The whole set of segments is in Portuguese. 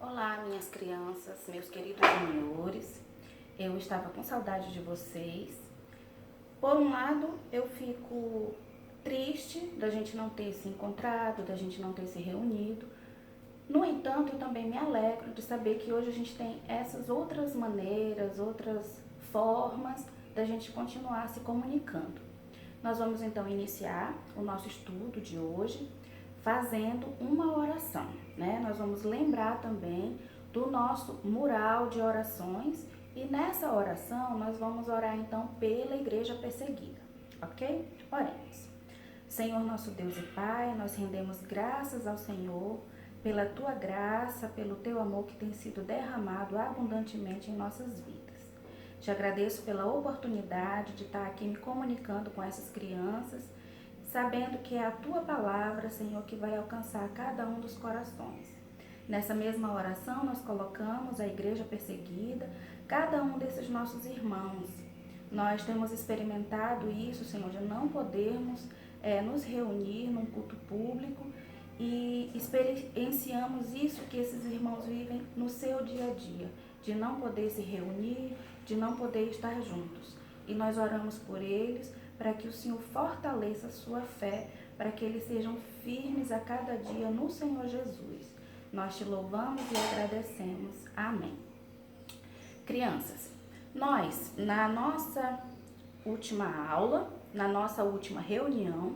Olá, minhas crianças, meus queridos juniores. Eu estava com saudade de vocês. Por um lado, eu fico triste da gente não ter se encontrado, da gente não ter se reunido. No entanto, eu também me alegro de saber que hoje a gente tem essas outras maneiras, outras formas da gente continuar se comunicando. Nós vamos então iniciar o nosso estudo de hoje fazendo uma oração, né? Nós vamos lembrar também do nosso mural de orações e nessa oração nós vamos orar então pela igreja perseguida, ok? Oremos. Senhor nosso Deus e Pai, nós rendemos graças ao Senhor pela Tua graça, pelo Teu amor que tem sido derramado abundantemente em nossas vidas. Te agradeço pela oportunidade de estar aqui me comunicando com essas crianças, sabendo que é a Tua palavra, Senhor, que vai alcançar cada um dos corações. Nessa mesma oração, nós colocamos a igreja perseguida, cada um desses nossos irmãos. Nós temos experimentado isso, Senhor, de não podermos nos reunir num culto público e experienciamos isso que esses irmãos vivem no seu dia a dia, de não poder se reunir, de não poder estar juntos. E nós oramos por eles, para que o Senhor fortaleça a sua fé, para que eles sejam firmes a cada dia no Senhor Jesus. Nós te louvamos e agradecemos. Amém. Crianças, nós, na nossa última aula, na nossa última reunião,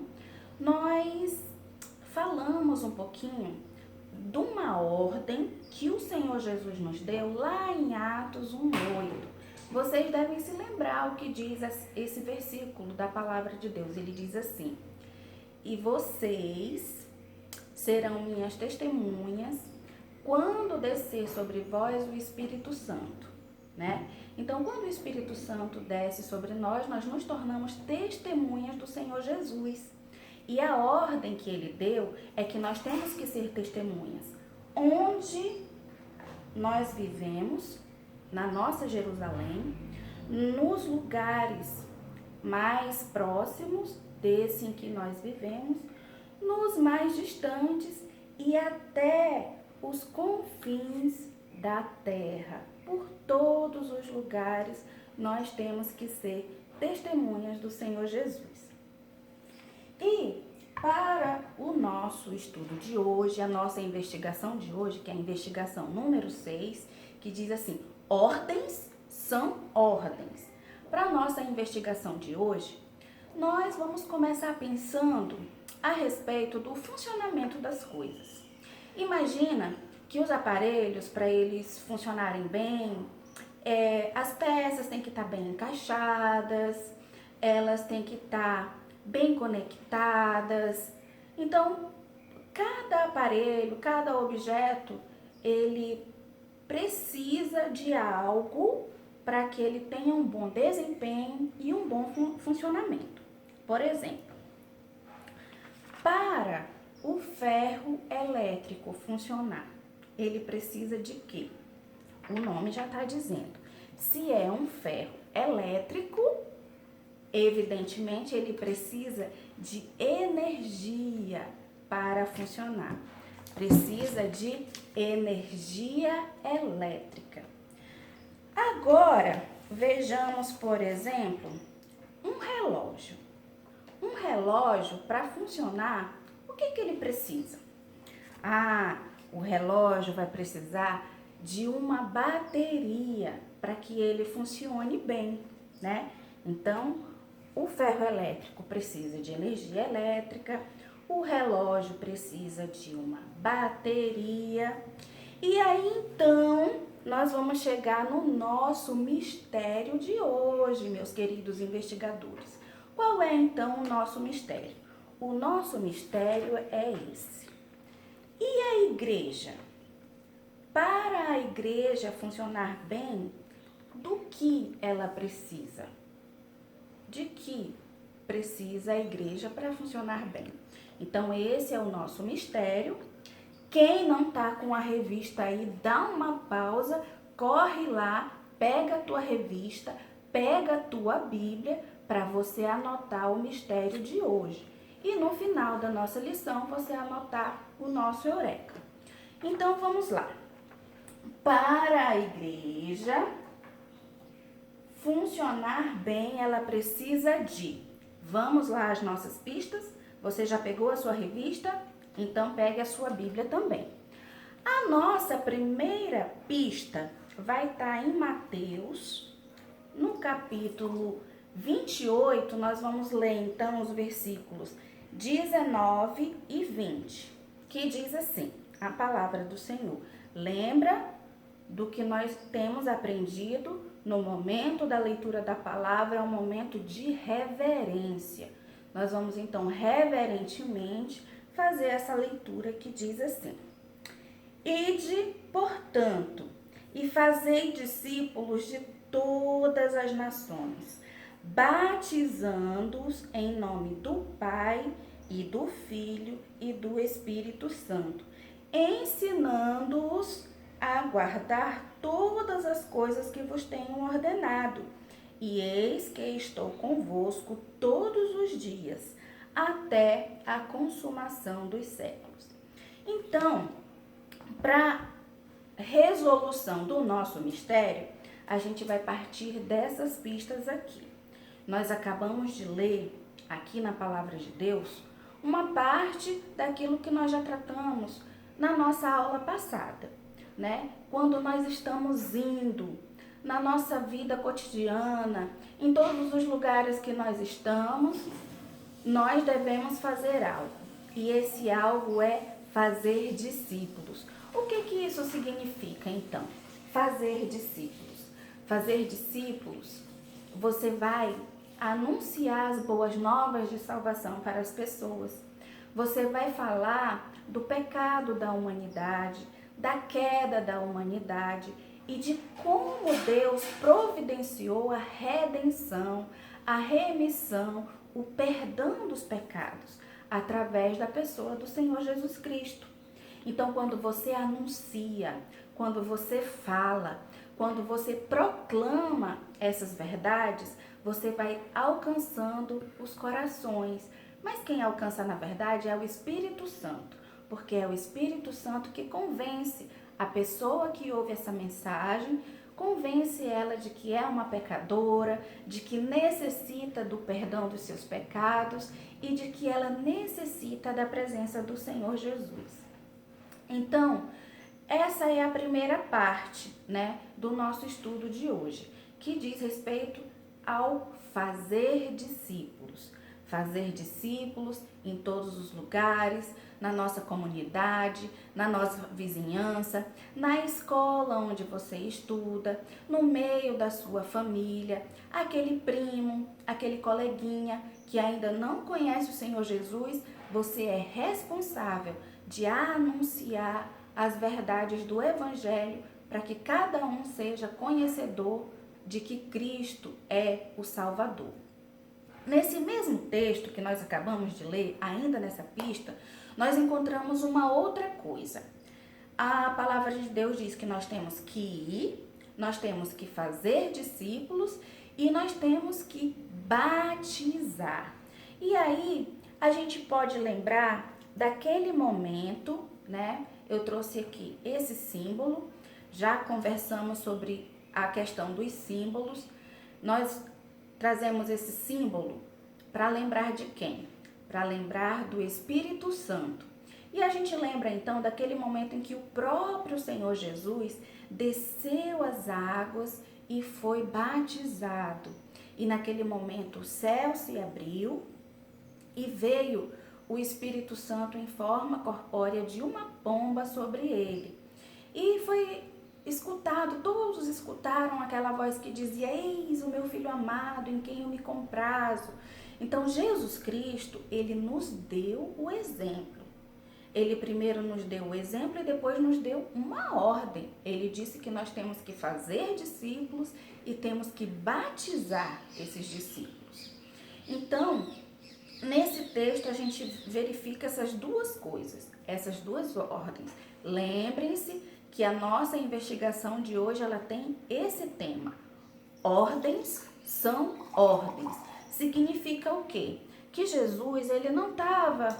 nós falamos um pouquinho de uma ordem que o Senhor Jesus nos deu lá em Atos 1:8. Vocês devem se lembrar o que diz esse versículo da palavra de Deus. Ele diz assim: e vocês serão minhas testemunhas quando descer sobre vós o Espírito Santo, né? Então, quando o Espírito Santo desce sobre nós, nós nos tornamos testemunhas do Senhor Jesus. E a ordem que ele deu é que nós temos que ser testemunhas onde nós vivemos, na nossa Jerusalém, nos lugares mais próximos desse em que nós vivemos, nos mais distantes e até os confins da terra. Por todos os lugares nós temos que ser testemunhas do Senhor Jesus. E para o nosso estudo de hoje, a nossa investigação de hoje, que é a investigação número 6, que diz assim: ordens são ordens. Para a nossa investigação de hoje, nós vamos começar pensando a respeito do funcionamento das coisas. Imagina que os aparelhos, para eles funcionarem bem, as peças têm que estar bem encaixadas, elas têm que estar bem conectadas. Então, cada aparelho, cada objeto, ele precisa de algo para que ele tenha um bom desempenho e um bom funcionamento. Por exemplo, para o ferro elétrico funcionar, ele precisa de quê? O nome já está dizendo. Se é um ferro elétrico, evidentemente ele precisa de energia para funcionar. Precisa de energia elétrica. Agora, vejamos, por exemplo, um relógio. Um relógio, para funcionar, o que ele precisa? O relógio vai precisar de uma bateria para que ele funcione bem, né? Então, o ferro elétrico precisa de energia elétrica, o relógio precisa de uma bateria. E aí, então, nós vamos chegar no nosso mistério de hoje, meus queridos investigadores. Qual é, então, o nosso mistério? O nosso mistério é esse. E a igreja? Para a igreja funcionar bem, do que ela precisa? De que precisa a igreja para funcionar bem? Então, esse é o nosso mistério. Quem não está com a revista aí, dá uma pausa, corre lá, pega a tua revista, pega a tua Bíblia para você anotar o mistério de hoje. E no final da nossa lição, você anotar o nosso Eureka. Então, vamos lá. Para a igreja funcionar bem, ela precisa de... Vamos lá as nossas pistas? Você já pegou a sua revista? Então pegue a sua Bíblia também. A nossa primeira pista vai estar em Mateus, no capítulo 28, nós vamos ler então os versículos 19 e 20, que diz assim, a palavra do Senhor. Lembra do que nós temos aprendido no momento da leitura da palavra, é um momento de reverência. Nós vamos então reverentemente fazer essa leitura que diz assim: Ide, portanto, e fazei discípulos de todas as nações, batizando-os em nome do Pai e do Filho e do Espírito Santo, ensinando-os a guardar todas as coisas que vos tenho ordenado. E eis que estou convosco todos os dias, até a consumação dos séculos. Então, para resolução do nosso mistério, a gente vai partir dessas pistas aqui. Nós acabamos de ler aqui na Palavra de Deus uma parte daquilo que nós já tratamos na nossa aula passada, né? Quando nós estamos indo na nossa vida cotidiana, em todos os lugares que nós estamos, nós devemos fazer algo. E esse algo é fazer discípulos. O que isso significa, então? Fazer discípulos. Fazer discípulos, você vai anunciar as boas novas de salvação para as pessoas. Você vai falar do pecado da humanidade, da queda da humanidade e de como Deus providenciou a redenção, a remissão, o perdão dos pecados através da pessoa do Senhor Jesus Cristo. Então, quando você anuncia, quando você fala, quando você proclama essas verdades, você vai alcançando os corações. Mas quem alcança, na verdade, é o Espírito Santo, porque é o Espírito Santo que convence a pessoa que ouve essa mensagem, convence ela de que é uma pecadora, de que necessita do perdão dos seus pecados e de que ela necessita da presença do Senhor Jesus. Então, essa é a primeira parte, né, do nosso estudo de hoje, que diz respeito ao fazer discípulos. Fazer discípulos em todos os lugares, na nossa comunidade, na nossa vizinhança, na escola onde você estuda, no meio da sua família, aquele primo, aquele coleguinha que ainda não conhece o Senhor Jesus, você é responsável de anunciar as verdades do Evangelho para que cada um seja conhecedor de que Cristo é o Salvador. Nesse mesmo texto que nós acabamos de ler, ainda nessa pista, nós encontramos uma outra coisa. A palavra de Deus diz que nós temos que ir, nós temos que fazer discípulos e nós temos que batizar. E aí, a gente pode lembrar daquele momento, né? Eu trouxe aqui esse símbolo, já conversamos sobre a questão dos símbolos. Nós trazemos esse símbolo para lembrar de quem? Para lembrar do Espírito Santo. E a gente lembra então daquele momento em que o próprio Senhor Jesus desceu as águas e foi batizado. E naquele momento o céu se abriu e veio o Espírito Santo em forma corpórea de uma pomba sobre ele. E foi escutado, todos escutaram aquela voz que dizia: eis o meu filho amado em quem eu me comprazo. Então Jesus Cristo, ele nos deu o exemplo. Ele primeiro nos deu o exemplo e depois nos deu uma ordem. Ele disse que nós temos que fazer discípulos e temos que batizar esses discípulos. Então, nesse texto a gente verifica essas duas coisas, essas duas ordens. Lembrem-se que a nossa investigação de hoje ela tem esse tema. Ordens são ordens. Significa o quê? Que Jesus ele não estava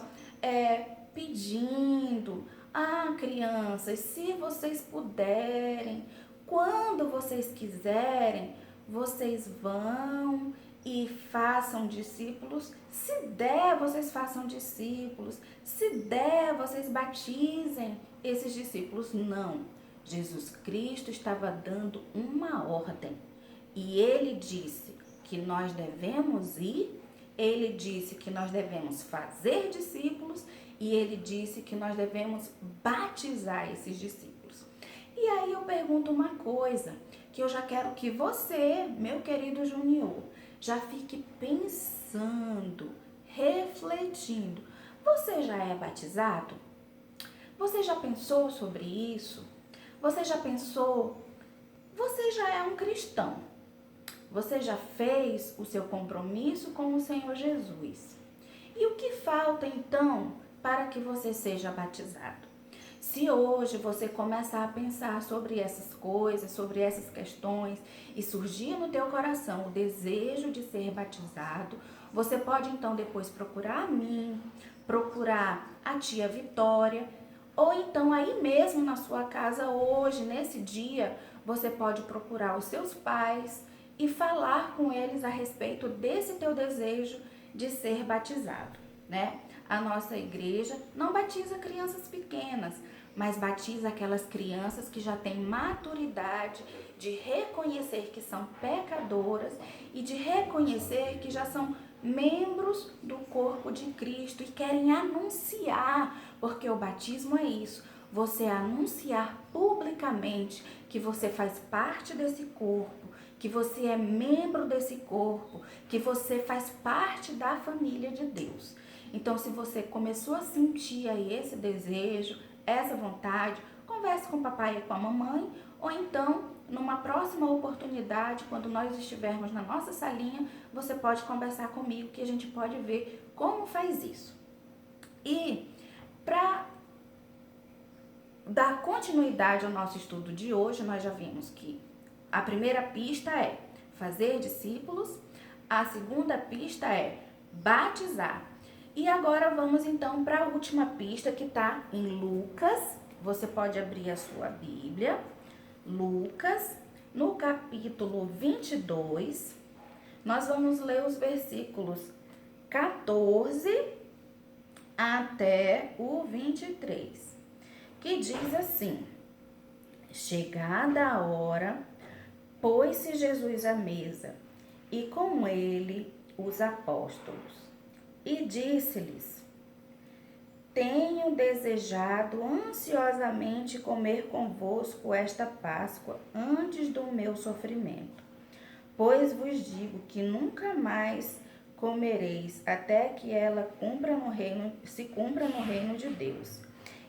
pedindo Ah, crianças, se vocês puderem, quando vocês quiserem, vocês vão e façam discípulos. Se der, vocês façam discípulos. Se der, vocês batizem esses discípulos. Não. Jesus Cristo estava dando uma ordem. E ele disse que nós devemos ir, ele disse que nós devemos fazer discípulos e ele disse que nós devemos batizar esses discípulos. E aí eu pergunto uma coisa, que eu já quero que você, meu querido Junior, já fique pensando, refletindo. Você já é batizado? Você já pensou sobre isso? Você já pensou? Você já é um cristão. Você já fez o seu compromisso com o Senhor Jesus. E o que falta então para que você seja batizado? Se hoje você começar a pensar sobre essas coisas, sobre essas questões e surgir no teu coração o desejo de ser batizado, você pode então depois procurar a mim, procurar a tia Vitória, ou então aí mesmo na sua casa hoje, nesse dia, você pode procurar os seus pais e falar com eles a respeito desse teu desejo de ser batizado, né? A nossa igreja não batiza crianças pequenas, mas batiza aquelas crianças que já têm maturidade de reconhecer que são pecadoras e de reconhecer que já são membros do corpo de Cristo e querem anunciar, porque o batismo é isso, você anunciar publicamente que você faz parte desse corpo, que você é membro desse corpo, que você faz parte da família de Deus. Então, se você começou a sentir aí esse desejo, essa vontade, converse com o papai e com a mamãe, ou então, numa próxima oportunidade, quando nós estivermos na nossa salinha, você pode conversar comigo que a gente pode ver como faz isso. E para dar continuidade ao nosso estudo de hoje, nós já vimos que a primeira pista é fazer discípulos, a segunda pista é batizar. E agora vamos então para a última pista que está em Lucas. Você pode abrir a sua Bíblia. Lucas, no capítulo 22, nós vamos ler os versículos 14 até o 23, que diz assim: Chegada a hora, pôs-se Jesus à mesa, e com ele os apóstolos. E disse-lhes: Tenho desejado ansiosamente comer convosco esta Páscoa antes do meu sofrimento. Pois vos digo que nunca mais comereis até que ela se cumpra no reino de Deus.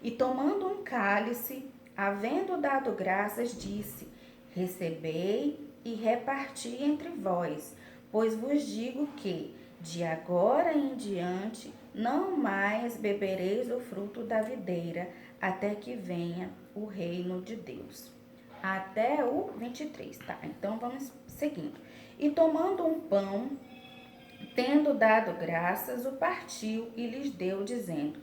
E tomando um cálice, havendo dado graças, disse: Recebei e reparti entre vós, pois vos digo que de agora em diante não mais bebereis o fruto da videira, até que venha o reino de Deus. Até o 23, tá? Então vamos seguindo. E tomando um pão, tendo dado graças, o partiu e lhes deu, dizendo: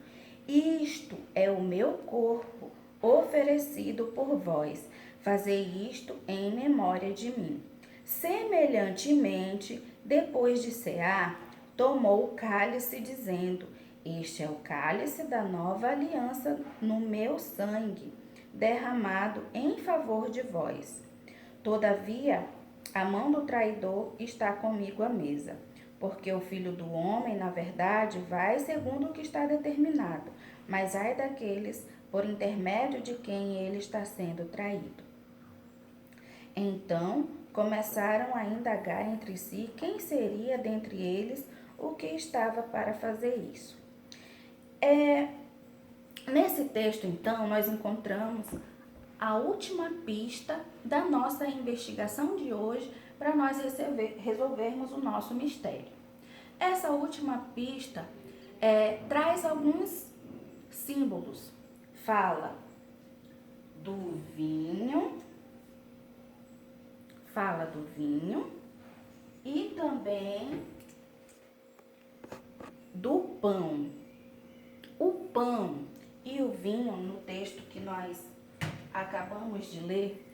Isto é o meu corpo, oferecido por vós. Fazei isto em memória de mim. Semelhantemente, depois de cear, tomou o cálice, dizendo: Este é o cálice da nova aliança no meu sangue, derramado em favor de vós. Todavia, a mão do traidor está comigo à mesa, porque o Filho do Homem, na verdade, vai segundo o que está determinado, mas ai daqueles por intermédio de quem ele está sendo traído. Então começaram a indagar entre si quem seria dentre eles o que estava para fazer isso. Nesse texto, então, nós encontramos a última pista da nossa investigação de hoje para nós resolvermos o nosso mistério. Essa última pista traz alguns símbolos. Fala do vinho e também do pão. O pão e o o vinho, no texto que nós acabamos de ler,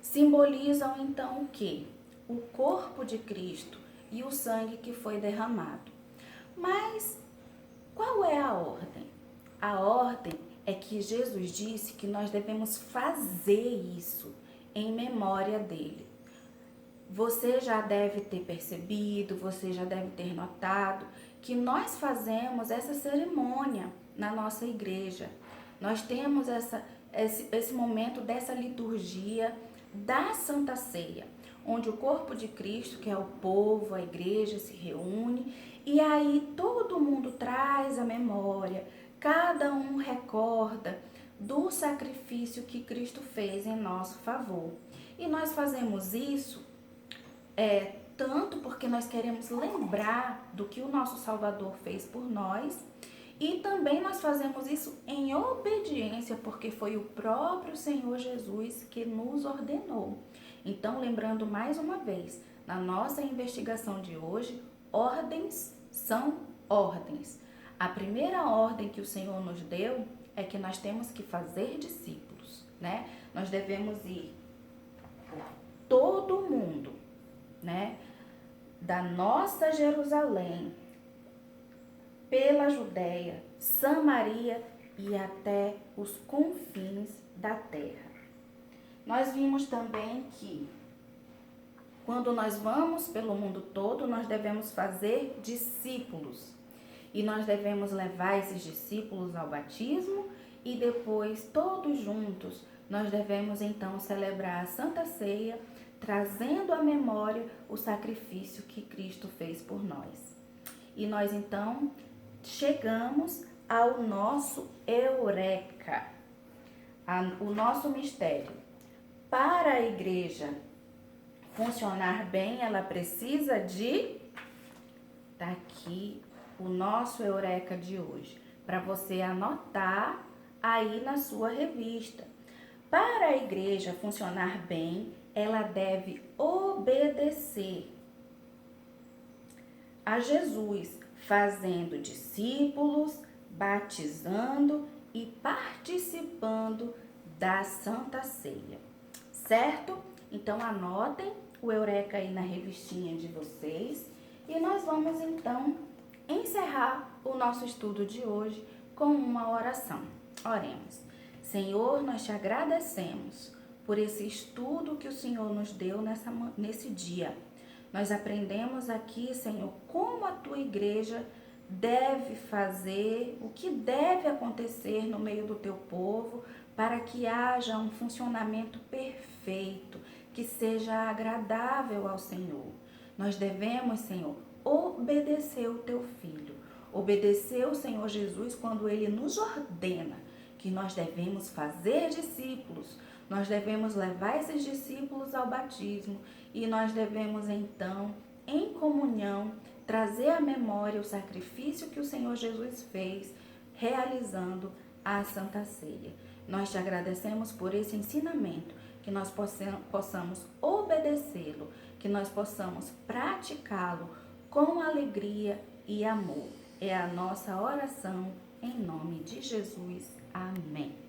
simbolizam então o quê? O corpo de Cristo e o sangue que foi derramado. Mas qual é a ordem? A ordem é que Jesus disse que nós devemos fazer isso em memória dele. Você já deve ter percebido, você já deve ter notado que nós fazemos essa cerimônia na nossa igreja. Nós temos esse momento dessa liturgia da Santa Ceia, onde o corpo de Cristo, que é o povo, a igreja, se reúne e aí todo mundo traz a memória, cada um recorda do sacrifício que Cristo fez em nosso favor. E nós fazemos isso tanto porque nós queremos lembrar do que o nosso Salvador fez por nós, e também nós fazemos isso em obediência, porque foi o próprio Senhor Jesus que nos ordenou. Então, lembrando mais uma vez, na nossa investigação de hoje, ordens são ordens. A primeira ordem que o Senhor nos deu é que nós temos que fazer discípulos, né? Nós devemos ir por todo o mundo, né? Da nossa Jerusalém, pela Judéia, Samaria e até os confins da terra. Nós vimos também que quando nós vamos pelo mundo todo, nós devemos fazer discípulos. E nós devemos levar esses discípulos ao batismo e depois, todos juntos, nós devemos então celebrar a Santa Ceia, trazendo à memória o sacrifício que Cristo fez por nós. E nós então chegamos ao nosso eureka, o nosso mistério. Para a igreja funcionar bem, ela precisa de... Tá aqui o nosso eureka de hoje, para você anotar aí na sua revista. Para a igreja funcionar bem, ela deve obedecer a Jesus, fazendo discípulos, batizando e participando da Santa Ceia. Certo? Então anotem o eureka aí na revistinha de vocês e nós vamos então encerrar o nosso estudo de hoje com uma oração. Oremos. Senhor, nós te agradecemos por esse estudo que o Senhor nos deu nesse dia. Nós aprendemos aqui, Senhor, como a tua igreja deve fazer, o que deve acontecer no meio do teu povo para que haja um funcionamento perfeito, que seja agradável ao Senhor. Nós devemos, Senhor, obedecer o teu Filho, obedecer o Senhor Jesus quando ele nos ordena que nós devemos fazer discípulos, nós devemos levar esses discípulos ao batismo e nós devemos então, em comunhão, trazer à memória o sacrifício que o Senhor Jesus fez, realizando a Santa Ceia. Nós te agradecemos por esse ensinamento, que nós possamos obedecê-lo, que nós possamos praticá-lo com alegria e amor. É a nossa oração em nome de Jesus. Amém.